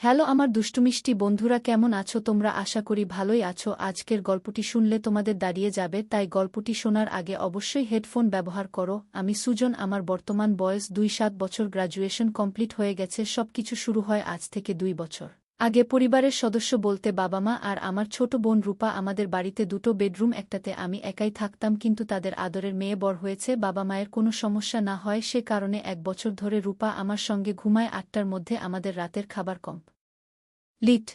Hello আমার দুষ্টুমিষ্টি বন্ধুরা, কেমন আছো তোমরা? আশা করি ভালোই আছো। আজকের গল্পটি শুনলে তোমাদের দাঁড়িয়ে যাবে, তাই গল্পটি শোনার আগে অবশ্যই হেডফোন ব্যবহার করো। আমি সুজন, আমার বর্তমান বয়স ২-৭ বছর, গ্র্যাজুয়েশন কমপ্লিট হয়ে গেছে। সবকিছু শুরু হয় আজ থেকে ২ বছর আগে। পরিবারের সদস্য বলতে বাবা মা আর আমার ছোট বোন রূপা। আমাদের বাড়িতে দুটো বেডরুম, একটাতে আমি একাই থাকতাম, কিন্তু তাদের আদরের মেয়ে বড় হয়েছে, বাবা মায়ের কোনো সমস্যা না হয় সে কারণে ১ বছর ধরে রূপা আমার সঙ্গে ঘুমায়। ৮টার মধ্যে আমাদের রাতের খাবার লিট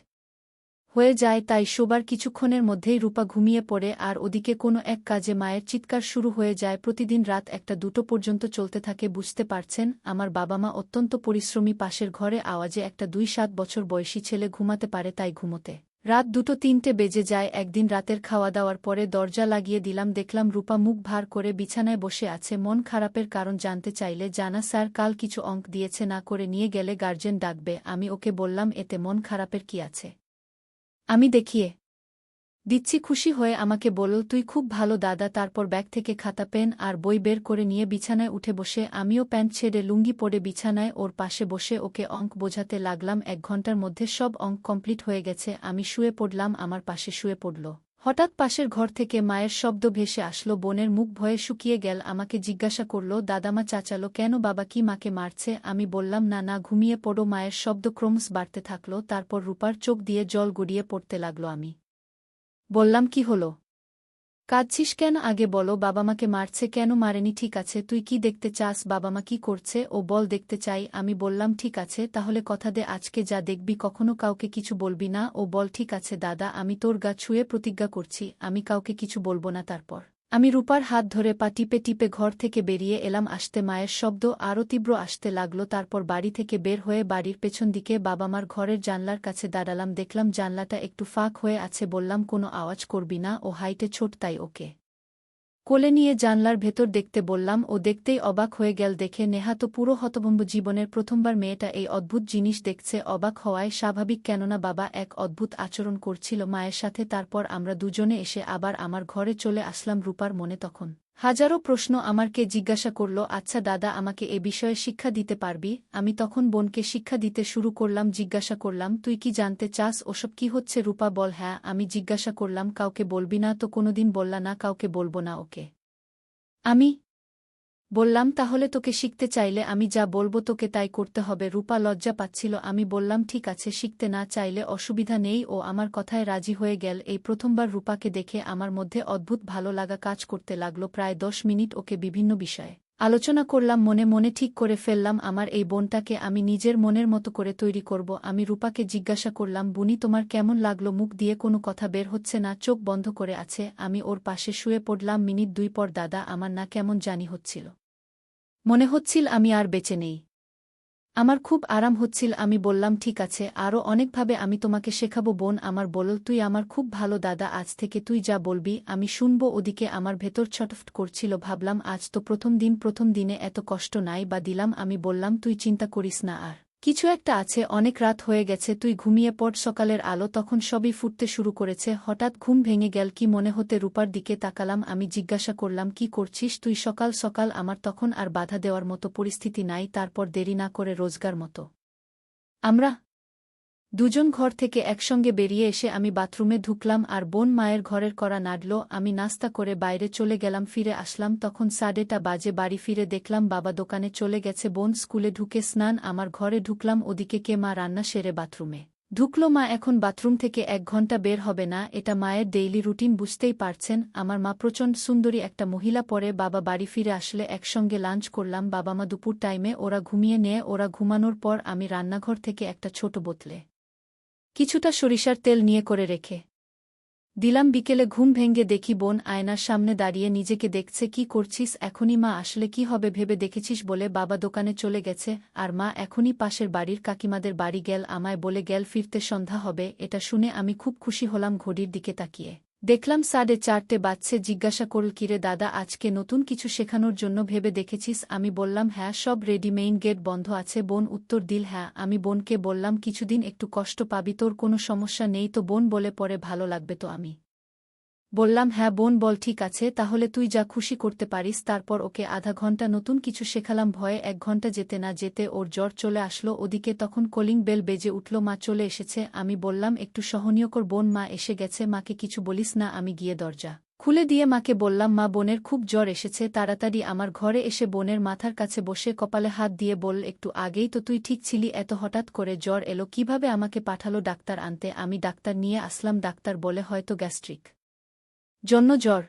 হয়ে যায়, তাই শোবার কিছুক্ষণের মধ্যেই রূপা ঘুমিয়ে পড়ে। আর ওদিকে কোনো এক কাজে মায়ের চিৎকার শুরু হয়ে যায়। প্রতিদিন রাত ১টা-২টো পর্যন্ত চলতে থাকে। বুঝতে পারছেন, আমার বাবা মা অত্যন্ত পরিশ্রমী। পাশের ঘরে আওয়াজে একটা ২-৭ বছর বয়সী ছেলে ঘুমাতে পারে, তাই ঘুমোতে রাত ২টো-৩টে বেজে যায়। একদিন রাতের খাওয়া দাওয়ার পরে দরজা লাগিয়ে দিলাম, দেখলাম রূপা মুখ ভার করে বিছানায় বসে আছে। মন খারাপের কারণ জানতে চাইলে জানা, স্যার কাল কিছু অঙ্ক দিয়েছে, না করে নিয়ে গেলে গার্জেন ডাকবে। আমি ওকে বললাম, এতে মন খারাপের কি আছে, আমি দেখিয়ে দিচ্ছি। খুশি হয়ে আমাকে বলল, তুই খুব ভালো দাদা। তারপর ব্যাগ থেকে খাতা পেন আর বই বের করে নিয়ে বিছানায় উঠে বসে, আমিও প্যান্ট ছেড়ে লুঙ্গি পরে বিছানায় ওর পাশে বসে ওকে অঙ্ক বোঝাতে লাগলাম। ১ ঘন্টার মধ্যে সব অঙ্ক কমপ্লিট হয়ে গেছে। আমি শুয়ে পড়লাম, আমার পাশে শুয়ে পড়ল। হঠাৎ পাশের ঘর থেকে মায়ের শব্দ ভেসে আসলো। বোনের মুখ ভয়ে শুকিয়ে গেল, আমাকে জিজ্ঞাসা করল, দাদামা চাচালো কেন? বাবা কি মাকে মারছে? আমি বললাম, না না, ঘুমিয়ে পড়ো। মায়ের শব্দ ক্রমশ বাড়তে থাকল। তারপর রূপার চোখ দিয়ে জল গড়িয়ে পড়তে লাগল। আমি বললাম, কি হলো? কাঁদছিস কেন? আগে বলো, বাবামাকে মারছে কেন? মারেনি, ঠিক আছে। তুই কি দেখতে চাস বাবামা কি করছে? ও বল, দেখতে চাই। আমি বললাম, ঠিক আছে, তাহলে কথা দে, আজকে যা দেখবি কখনো কাউকে কিছু বলবি না। ও বল, ঠিক আছে দাদা, আমি তোর গা ছুঁয়ে প্রতিজ্ঞা করছি আমি কাউকে কিছু বলবো না। তারপর আমি রূপার হাত ধরে পা টিপে টিপে ঘর থেকে বেরিয়ে এলাম। আসতে মায়ের শব্দ আরও তীব্র আসতে লাগল। তারপর বাড়ি থেকে বের হয়ে বাড়ির পেছন দিকে বাবামার ঘরের জানলার কাছে দাঁড়ালাম। দেখলাম জানলাটা একটু ফাঁক হয়ে আছে। বললাম, কোনো আওয়াজ করবি না, ও হাইটে ছোট, তাই ওকে কোলে নিয়ে জানলার ভেতর দেখতে বললাম। ও দেখতেই অবাক হয়ে গেল। দেখে নেহাত পুরো হতভম্ব, জীবনের প্রথমবার মেয়েটা এই অদ্ভুত জিনিস দেখছে। অবাক হওয়ায় স্বাভাবিক, কেননা বাবা এক অদ্ভুত আচরণ করছিল মায়ের সাথে। তারপর আমরা দুজনে এসে আবার আমার ঘরে চলে আসলাম। রূপার মনে তখন হাজারো প্রশ্ন। আমারকে জিজ্ঞাসা করল, আচ্ছা দাদা, আমাকে এ বিষয়ে শিক্ষা দিতে পারবি? আমি তখন বোনকে শিক্ষা দিতে শুরু করলাম। জিজ্ঞাসা করলাম, তুই কি জানতে চাস ওসব কি হচ্ছে? রূপা বল, হ্যাঁ। আমি জিজ্ঞাসা করলাম, কাউকে বলবি না তো? কোনোদিন বললা না কাউকে বলবো না। ওকে আমি বললাম, তাহলে তোকে শিখতে চাইলে আমি যা বলবো তোকে তাই করতে হবে। রূপা লজ্জা পাচ্ছিল। আমি বললাম, ঠিক আছে, শিখতে না চাইলে অসুবিধা নেই। ও আমার কথায় রাজি হয়ে গেল। এই প্রথমবার রূপাকে দেখে আমার মধ্যে অদ্ভুত ভালো লাগা কাজ করতে লাগলো। প্রায় ১০ মিনিট ওকে বিভিন্ন বিষয়ে আলোচনা করলাম। মনে মনে ঠিক করে ফেললাম, আমার এই বোনটাকে আমি নিজের মনের মতো করে তৈরি করব। আমি রূপাকে জিজ্ঞাসা করলাম, বুনি তোমার কেমন লাগলো? মুখ দিয়ে কোনো কথা বের হচ্ছে না, চোখ বন্ধ করে আছে। আমি ওর পাশে শুয়ে পড়লাম। মিনিট ২ পর দাদা, আমার না কেমন জানি হচ্ছিল। মনে হচ্ছিল আমি আর বেঁচে নেই। আমার খুব আরাম হচ্ছিল। আমি বললাম, ঠিক আছে, আরও অনেকভাবে আমি তোমাকে শেখাবো বোন আমার। বলল, তুই আমার খুব ভালো দাদা, আজ থেকে তুই যা বলবি আমি শুনব। ওদিকে আমার ভেতর ছটফট করছিল। ভাবলাম, আজ তো প্রথম দিনে এত কষ্ট নাই বা দিলাম। আমি বললাম, তুই চিন্তা করিস না, আর কিছু একটা আছে। অনেক রাত হয়ে গেছে, তুই ঘুমিয়ে পড়। সকালের আলো তখন সবই ফুটতে শুরু করেছে। হঠাৎ ঘুম ভেঙে গেল কি মনে হতে রূপার দিকে তাকালাম। আমি জিজ্ঞাসা করলাম, কি করছিস তুই সকাল সকাল? আমার তখন আর বাধা দেওয়ার মতো পরিস্থিতি নাই। তারপর দেরি না করে রোজগার মতো আমরা দুজন ঘর থেকে একসঙ্গে বেরিয়ে এসে আমি বাথরুমে ঢুকলাম, আর বোন মায়ের ঘরের করা নাড়ল। আমি নাস্তা করে বাইরে চলে গেলাম। ফিরে আসলাম তখন ১:৩০ বাজে। বাড়ি ফিরে দেখলাম বাবা দোকানে চলে গেছে, বোন স্কুলে ঢুকে স্নান। আমার ঘরে ঢুকলাম, ওদিকে কে মা রান্না সেরে বাথরুমে ঢুকল। মা এখন বাথরুম থেকে ১ ঘন্টা বের হবে না, এটা মায়ের ডেইলি রুটিন, বুঝতেই পারছেন। আমার মা প্রচণ্ড সুন্দরী একটা মহিলা। পরে বাবা বাড়ি ফিরে আসলে একসঙ্গে লাঞ্চ করলাম। বাবা মা দুপুর টাইমে ওরা ঘুমিয়ে নেয়। ওরা ঘুমানোর পর আমি রান্নাঘর থেকে একটা ছোট বোতলে কিছুটা সরিষার তেল নিয়ে করে রেখে দিলাম। বিকেলে ঘুম ভেঙে দেখি বোন আয়নার সামনে দাঁড়িয়ে নিজেকে দেখছে। কি করছিস? এখনই মা আসলে কি হবে ভেবে দেখেছিস বলে বাবা দোকানে চলে গেছে, আর মা এখনই পাশের বাড়ির কাকিমাদের বাড়ি গেল, আমায় বলে গেল ফিরতে সন্ধ্যা হবে। এটা শুনে আমি খুব খুশি হলাম। ঘড়ির দিকে তাকিয়ে দেখলাম 4:30 বাজছে। জিজ্ঞাসা করল, কিরে দাদা, আজকে নতুন কিছু শেখানোর জন্য ভেবে দেখেছিস? আমি বললাম, হ্যাঁ, সব রেডি, মেইন গেট বন্ধ আছে। বোন উত্তর দিল, হ্যাঁ। আমি বোনকে বললাম, কিছুদিন একটু কষ্ট পাবি, তোর কোনো সমস্যা নেই তো? বোন বলে, পরে ভালো লাগবে তো? আমি বললাম হ্যাঁ বোন বল ঠিক আছে তাহলে তুই যা খুশি করতে পারিস তারপর ওকে আধা ঘন্টা নতুন কিছু শেখালাম ভয়ে 1 ঘন্টা যেতে না যেতে ওর জ্বর চলে আসলো ওদিকে তখন কলিং বেল বেজে উঠল মা চলে এসেছে আমি বললাম একটু সহনীয় কর বোন মা এসে গেছে মাকে কিছু বলিস না আমি গিয়ে দরজা খুলে দিয়ে মাকে বললাম মা বোনের খুব জ্বর এসেছে তাড়াতাড়ি আমার ঘরে এসে বোনের মাথার কাছে বসে কপালে হাত দিয়ে বল একটু আগেই তো তুই ঠিক ছিলি এত হঠাৎ করে জ্বর এলো কিভাবে আমাকে পাঠালো ডাক্তার আনতে আমি ডাক্তার নিয়ে আসলাম ডাক্তার বলে হয়তো গ্যাস্ট্রিক জন্য জ্বর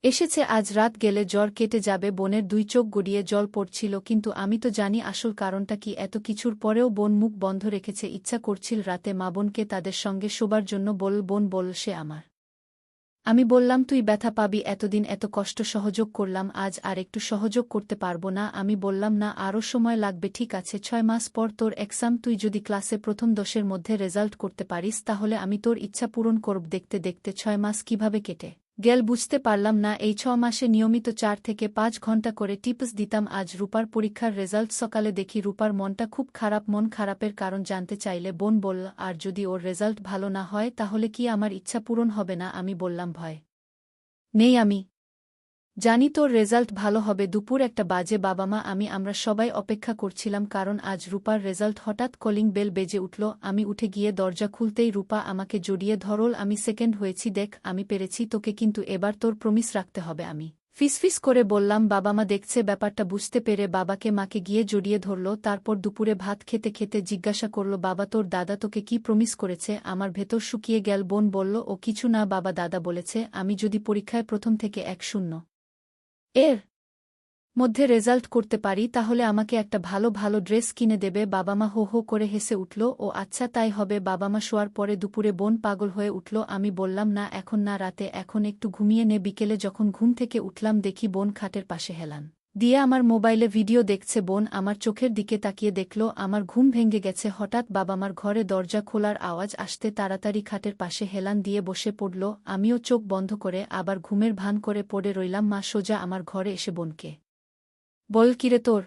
এসেছে আজ রাত গেলে জ্বর কেটে যাবে বোনের 2 চোখ গড়িয়ে জল পড়ছিল কিন্তু আমি তো জানি আসল কারণটা কি এত কিছুর পরেও বোন মুখ বন্ধ রেখেছে ইচ্ছা করছিল রাতে মা বোনকে তাদের সঙ্গে শোবার জন্য বোন বল সে আমার আমি বললাম তুই ব্যথা পাবি এতদিন এত কষ্ট সহযোগ করলাম আজ আর একটু সহযোগ করতে পারবো না আমি বললাম না আরও সময় লাগবে ঠিক আছে 6 মাস পর তোর এক্সাম তুই যদি ক্লাসে প্রথম 10-এর মধ্যে রেজাল্ট করতে পারিস তাহলে আমি তোর ইচ্ছা পূরণ করব দেখতে দেখতে 6 মাস কিভাবে কেটে গেল বুঝতে পারলাম না এই 6 মাসে নিয়মিত 4 থেকে 5 ঘন্টা করে টিপস দিতাম আজ রূপার পরীক্ষার রেজাল্ট সকালে দেখি রূপার মনটা খুব খারাপ মন খারাপের কারণ জানতে চাইলে বোন বলল আর যদি ওর রেজাল্ট ভালো না হয় তাহলে কি আমার ইচ্ছা পূরণ হবে না আমি বললাম ভয় নেই আমি জানি তোর রেজাল্ট ভালো হবে দুপুর 1টা বাজে বাবা মা আমরা সবাই অপেক্ষা করছিলাম কারণ আজ রূপার রেজাল্ট হঠাৎ কলিং বেল বেজে উঠল আমি উঠে গিয়ে দরজা খুলতেই রূপা আমাকে জড়িয়ে ধরল আমি সেকেন্ড হয়েছি দেখ আমি পেরেছি তোকে কিন্তু এবার তোর প্রমিস রাখতে হবে আমি ফিসফিস করে বললাম বাবা মা দেখছে ব্যাপারটা বুঝতে পেরে বাবাকে মাকে গিয়ে জড়িয়ে ধরল তারপর দুপুরে ভাত খেতে খেতে জিজ্ঞাসা করল বাবা তোর দাদা তোকে কি প্রমিস করেছে আমার ভেতর শুকিয়ে গেল বোন বলল ও কিছু না বাবা দাদা বলেছে আমি যদি পরীক্ষায় প্রথম থেকে 1-0 এর মধ্যে রেজাল্ট করতে পারি তাহলে আমাকে একটা ভালো ভালো ড্রেস কিনে দেবে বাবা মা হো হো করে হেসে উঠল ও আচ্ছা তাই হবে বাবা মা শোয়ার পরে দুপুরে বোন পাগল হয়ে উঠল আমি বললাম না এখন না রাতে এখন একটু ঘুমিয়ে নে বিকেলে যখন ঘুম থেকে উঠলাম দেখি বোন খাটের পাশে হেলান দিয়ে আমার মোবাইলে ভিডিও দেখছে বোন আমার চোখের দিকে তাকিয়ে দেখল আমার ঘুম ভেঙে গেছে হঠাৎ বাবা মার ঘরে দরজা খোলার আওয়াজ আসতে তাড়াতাড়ি খাটের পাশে হেলান দিয়ে বসে পড়ল আমিও চোখ বন্ধ করে আবার ঘুমের ভান করে পড়ে রইলাম মা সোজা আমার ঘরে এসে বোনকে বল কিরে তোর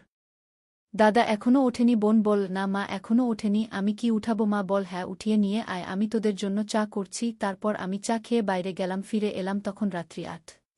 দাদা এখনও ওঠেনি বোন বল না মা এখনও ওঠেনি আমি কি উঠাবো মা বল হ্যাঁ উঠিয়ে নিয়ে আয় আমি তোদের জন্য চা করছি তারপর আমি চা খেয়ে বাইরে গেলাম ফিরে এলাম তখন রাত্রি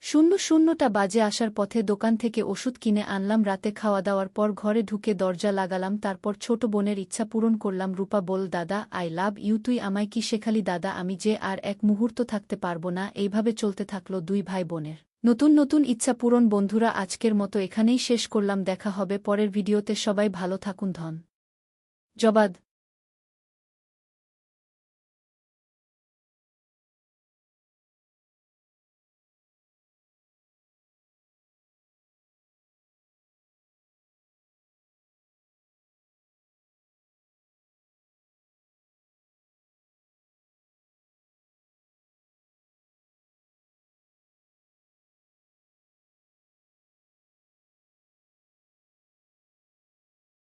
8:00টা বাজে আসার পথে দোকান থেকে ওষুধ কিনে আনলাম রাতে খাওয়া দাওয়ার পর ঘরে ঢুকে দরজা লাগালাম তারপর ছোট বোনের ইচ্ছা পূরণ করলাম রূপা বল দাদা আই লাভ ইউ তুই আমায় কি শেখালি দাদা আমি যে আর এক মুহূর্ত থাকতে পারবো না এইভাবে চলতে থাকলো 2 ভাই বোনের নতুন নতুন ইচ্ছা পূরণ বন্ধুরা আজকের মতো এখানেই শেষ করলাম দেখা হবে পরের ভিডিওতে সবাই ভালো থাকুন ধন জবাদ।